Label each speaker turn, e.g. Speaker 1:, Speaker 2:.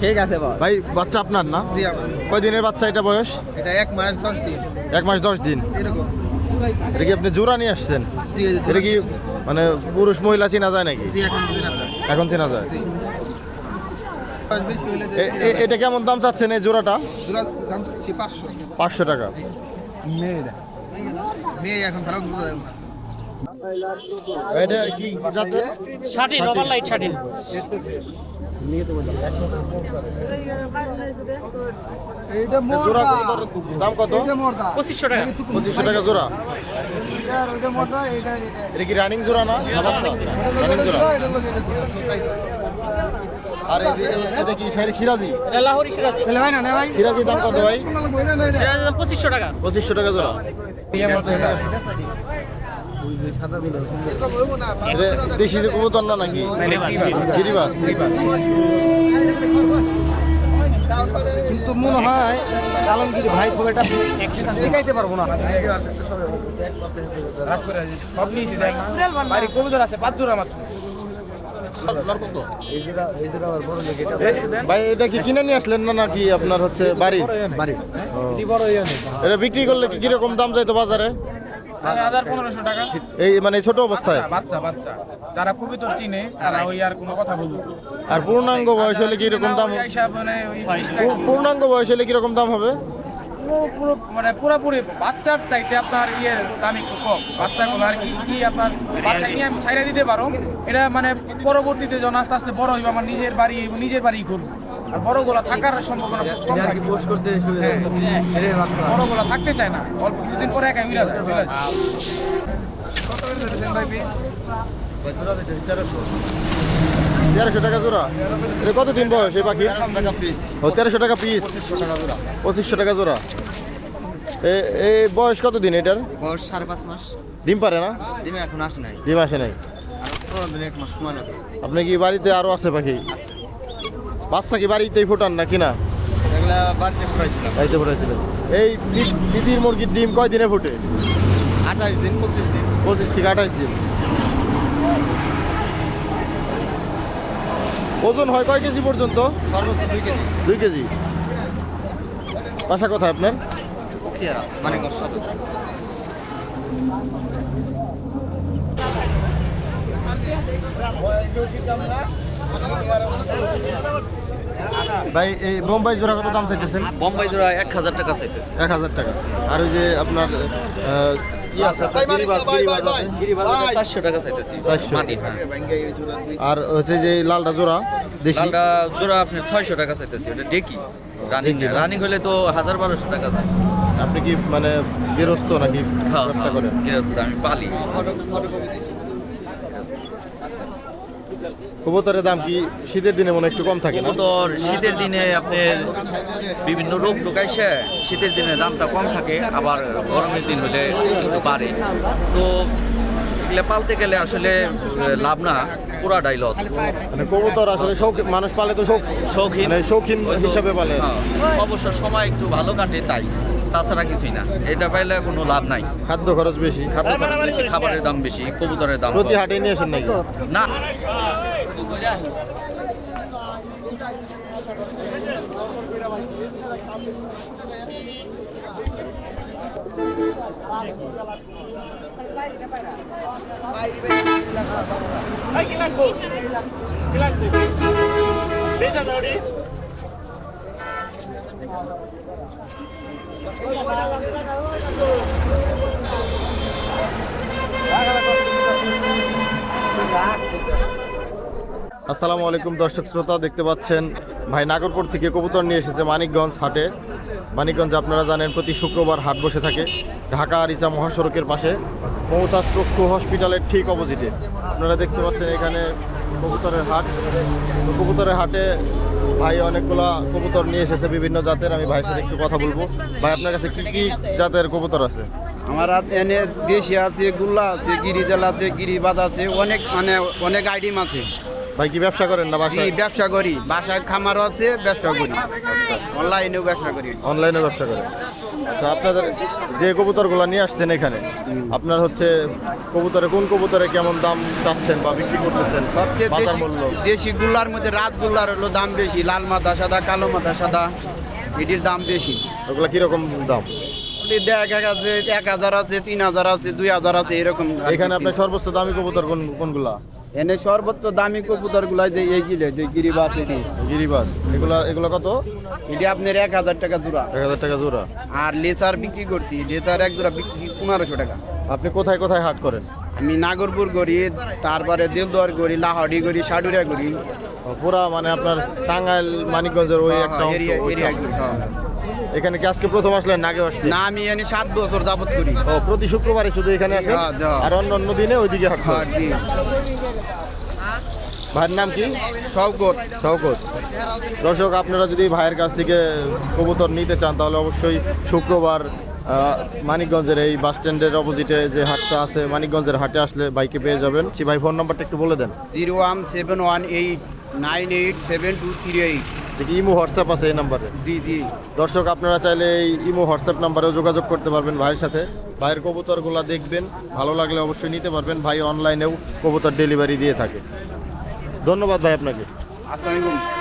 Speaker 1: ঠিক আছে
Speaker 2: ভাই বাচ্চা আপনার না?
Speaker 1: জি আমার।
Speaker 2: কয় দিনের বাচ্চা এটা বয়স?
Speaker 1: এটা 1 মাস 10 দিন
Speaker 2: 1 মাস 10 দিন।
Speaker 1: এরকম।
Speaker 2: এটা কি আপনি জোড়া নিয়ে আসছেন?
Speaker 1: জি
Speaker 2: এটা কি মানে পুরুষ মহিলা চেনা যায় নাকি?
Speaker 1: জি এখন দিন আছে।
Speaker 2: এখন চেনা যায়।
Speaker 1: জি বেশি হইলে
Speaker 2: এটা কেমন দাম চাচ্ছেন এই জোড়াটা?
Speaker 1: জোড়া দাম চাচ্ছি 500
Speaker 2: 500 টাকা।
Speaker 1: মেয়ে এখন ভাড়া দিতে যায় না।
Speaker 2: এটা কি জাতের?
Speaker 3: শাটিন ওভার লাইট শাটিন
Speaker 1: এইটা
Speaker 2: জোড়া দাম কত?
Speaker 3: 2500 টাকা
Speaker 2: 2500 টাকা জোড়া।
Speaker 1: ওইটা মোটা এটা
Speaker 2: এটা কি রানিং জোড়া না? রানিং জোড়া। আর এই যে এটা কি সিরাজি?
Speaker 3: এটা লাহোরি সিরাজি
Speaker 2: সিরাজি দাম কত ভাই?
Speaker 3: সিরাজির দাম 2500 টাকা
Speaker 2: 2500 টাকা জোড়া। এটা দেশি কবুতর না নাকি? গিরিবাজ।
Speaker 1: কিন্তু মনে হয় আলমগীর ভাই খুব একটা শিখাইতে পারবো না।
Speaker 2: ভাই এটা কি কিনে নিয়ে আসলেন না নাকি আপনার হচ্ছে বাড়ি? এটা বিক্রি করলে কি কিরকম দাম যাইতো বাজারে?
Speaker 4: 1500 টাকা।
Speaker 2: এই মানে ছোট অবস্থায়?
Speaker 4: বাচ্চা বাচ্চা যারা কবিতর চিনে তারা ওই আর কোনো কথা বলবো।
Speaker 2: আর পূর্ণাঙ্গ বয়স হলে কিরকম দাম?
Speaker 4: মানে ওই 20 টাকা।
Speaker 2: পূর্ণাঙ্গ বয়স হলে কিরকম দাম হবে?
Speaker 4: পুরো মানে পুরোপুরি বাচ্চার চাইতে আপনার দাম একটু কম। বাচ্চাগুলো আর কি কি আপনার বাসায় নিয়ে আমি ছাইড়া দিতে পারো। এটা মানে পরবর্তীতে যখন আস্তে আস্তে বড় হইবে আমার নিজের বাড়ি করবো। আর বড়গুলা থাকার সম্ভাবনা খুব কম থাকে। বড়গুলা থাকতে চায় না, অল্প কিছুদিন পরে একা উড়া যায় চলে যায়। কত করে দিতেছেন ভাই পিস?
Speaker 2: 1300 টাকা জোড়া। এটা কতদিন বয়স এই পাখি? 1300 টাকা পিস। 2500 টাকা জোড়া। এই বয়স কতদিন এটার?
Speaker 1: বয়স 5.5 মাস।
Speaker 2: ডিম পারে না?
Speaker 1: ডিমে এখন আসে নাই।
Speaker 2: ডিম আসে নাই।
Speaker 1: 1 মাস সময় লাগবে।
Speaker 2: আপনি কি বাড়িতে আরো আছে পাখি? বাচ্চা কি বাড়িতেই ফোটান না কিনা?
Speaker 1: এগুলা বাড়িতে ফুরাইছিলাম।
Speaker 2: বাড়িতে ফোটাইছিলেন। এই তিতির মুরগির ডিম কয় দিনে ফোটে?
Speaker 1: 28 দিন 25 দিন।
Speaker 2: 25 থেকে 28 দিন। ওজন হয় কয় কেজি পর্যন্ত?
Speaker 1: সর্বোচ্চ 2 কেজি।
Speaker 2: 2 কেজি। বাসা কোথায় আপনার?
Speaker 1: কিয়ারা মানিকগঞ্জ সদর।
Speaker 2: ভাই এই বোম্বাই জোড়া কত দাম চাইতেছেন?
Speaker 5: বোম্বাই জোড়া 1000 টাকা চাইতেছে।
Speaker 2: 1000 টাকা। আর ওই যে আপনার গিরিবাজ আছে।
Speaker 5: গিরিবাজ 400 টাকা চাইতেছি
Speaker 2: 400
Speaker 5: মাদি। হ্যাঁ
Speaker 2: আর হচ্ছে যে লালটা জোড়া দেশি
Speaker 5: লালটা জোড়া আপনি 600 টাকা চাইতেছি। ওটা ডেকি রানিং না, রানিং হলে তো 1000-1200 টাকা যায়।
Speaker 2: আপনি কি মানে গৃহস্থ নাকি
Speaker 5: হ্যাঁ
Speaker 2: ব্যবসা করেন?
Speaker 5: গৃহস্থ, আমি পালি।
Speaker 2: কবুতরের দাম কি শীতের দিনে মনে হয় একটু কম থাকে না?
Speaker 5: কবুতর শীতের দিনে আপনার বিভিন্ন রোগ টোকাইছে, শীতের দিনে দামটা কম থাকে, আবার গরমের দিন হলে একটু বাড়ে। তো এগুলো পালতে গেলে আসলে লাভ না, পুরাটাই লস।
Speaker 2: মানে কবুতর আসলে শৌখিন মানুষ পালে তো
Speaker 5: শৌখিন
Speaker 2: মানে শৌখিন হিসাবে পালে।
Speaker 5: হ্যাঁ, অবশ্য সময় একটু ভালো কাটে তাই, তাছাড়া কিছুই না। এটা পাইলে কোনো লাভ নাই।
Speaker 2: খাদ্য খরচ বেশি,
Speaker 5: খাদ্য খরচ বেশি, খাবারের দাম বেশি, কবুতরের দাম
Speaker 2: প্রতি
Speaker 5: কম।
Speaker 2: হাটে নিয়ে আসেন নাকি?
Speaker 5: না
Speaker 2: আসসালামু আলাইকুম দর্শক শ্রোতা, দেখতে পাচ্ছেন ভাই নাগরপুর থেকে কবুতর নিয়ে এসেছে মানিকগঞ্জ হাটে। মানিকগঞ্জ আপনারা জানেন প্রতি শুক্রবার হাট বসে থাকে ঢাকা আরিচা মহাসড়কের পাশে, মমতাজ চক্ষু হসপিটালের ঠিক অপোজিটে। আপনারা দেখতে পাচ্ছেন এখানে কবুতরের হাট। তো কবুতরের হাটে ভাই অনেকগুলা কবুতর নিয়ে এসেছে বিভিন্ন জাতের। আমি ভাইয়ের সাথে একটু কথা বলবো। ভাই আপনার কাছে কি কি জাতের কবুতর আছে?
Speaker 6: আমার এনে দেশি আছে, গুল্লা আছে, গিরিজাল আছে, গিরিবাজ আছে, অনেক মানে অনেক আইটেম আছে।
Speaker 2: ভাই কি ব্যবসা করেন না
Speaker 6: জি
Speaker 2: বাসায়?
Speaker 6: ব্যবসা করি, বাসায় খামারও আছে, ব্যবসা করি, অনলাইনেও ব্যবসা করি।
Speaker 2: অনলাইনে ব্যবসা করেন। আচ্ছা, আপনাদের যে কবুতরগুলো নিয়ে আসছেন এখানে, আপনার হচ্ছে কবুতরে কোন কবুতরে কেমন দাম চাচ্ছেন বা বিক্রি করতেছেন?
Speaker 6: সবচেয়ে
Speaker 2: বাজার
Speaker 6: দেশি
Speaker 2: মূল্য
Speaker 6: দেশি গুল্লার মধ্যে রাত গুল্লার হলো দাম বেশি, লাল মাথা সাদা, কালো মাথা সাদা, এটির দাম বেশি।
Speaker 2: ওগুলো কিরকম দাম?
Speaker 6: ওটি 1,000 আছে, 3,000 আছে, 2,000 আছে, এরকম।
Speaker 2: এখানে আপনার সর্বোচ্চ দামি কবুতর কোনগুলা?
Speaker 6: এনে সর্বোচ্চ দামি কবুতর গুলা যে এই গিলে যে গিরিবাস এটি,
Speaker 2: গিরিবাস, এগুলো কত?
Speaker 6: এটি আপনার 1,000 টাকা জোড়া।
Speaker 2: 1000 টাকা জোড়া।
Speaker 6: আর লেচার বিক্রি করছি, লেচার এক জোড়া বিক্রি 1500 টাকা।
Speaker 2: আপনি কোথায় কোথায় হাট করেন?
Speaker 6: আমি নাগরপুর করি, তারপরে দেলদুয়ার করি, লাহাডি করি, সাডুরিয়া করি।
Speaker 2: পুরা মানে আপনার টাঙ্গাইল মানিকগঞ্জের ওই একটা অংশ,
Speaker 6: এরিয়া
Speaker 2: ওইটা।
Speaker 6: এরিয়া করি, হ্যাঁ।
Speaker 2: এখানে কি আজকে প্রথম আসলেন না আগে আসছেন?
Speaker 6: না, আমি এনে 7 বছর যাবত করি।
Speaker 2: ও, প্রতি শুক্রবারে শুধু এখানে আসেন?
Speaker 6: হ্যাঁ, হ্যাঁ।
Speaker 2: আর অন্য দিনে ওইদিকে হাট
Speaker 6: হ্যাঁ,
Speaker 2: করেন?
Speaker 6: জি।
Speaker 2: ভাইয়ের নাম কি?
Speaker 6: শওকত।
Speaker 2: শওকত। দর্শক, আপনারা যদি ভাইয়ের কাছ থেকে কবুতর নিতে চান তাহলে অবশ্যই শুক্রবার মানিকগঞ্জের এই বাস স্ট্যান্ডের অপোজিটে যে হাটটা আছে, মানিকগঞ্জের হাটে আসলে বাইকে পেয়ে যাবেন। ভাই ফোন নাম্বারটা একটু বলে দেন।
Speaker 6: 01718987238।
Speaker 2: দেখি ইমো হোয়াটসঅ্যাপ আছে এই নাম্বারে?
Speaker 6: জি জি।
Speaker 2: দর্শক, আপনারা চাইলে এই ইমো হোয়াটসঅ্যাপ নাম্বারেও যোগাযোগ করতে পারবেন ভাইয়ের সাথে। ভাইয়ের কবুতরগুলো দেখবেন, ভালো লাগলে অবশ্যই নিতে পারবেন। ভাই অনলাইনেও কবুতর ডেলিভারি দিয়ে থাকে। ধন্যবাদ ভাই আপনাকে।
Speaker 6: আসসালামু আলাইকুম।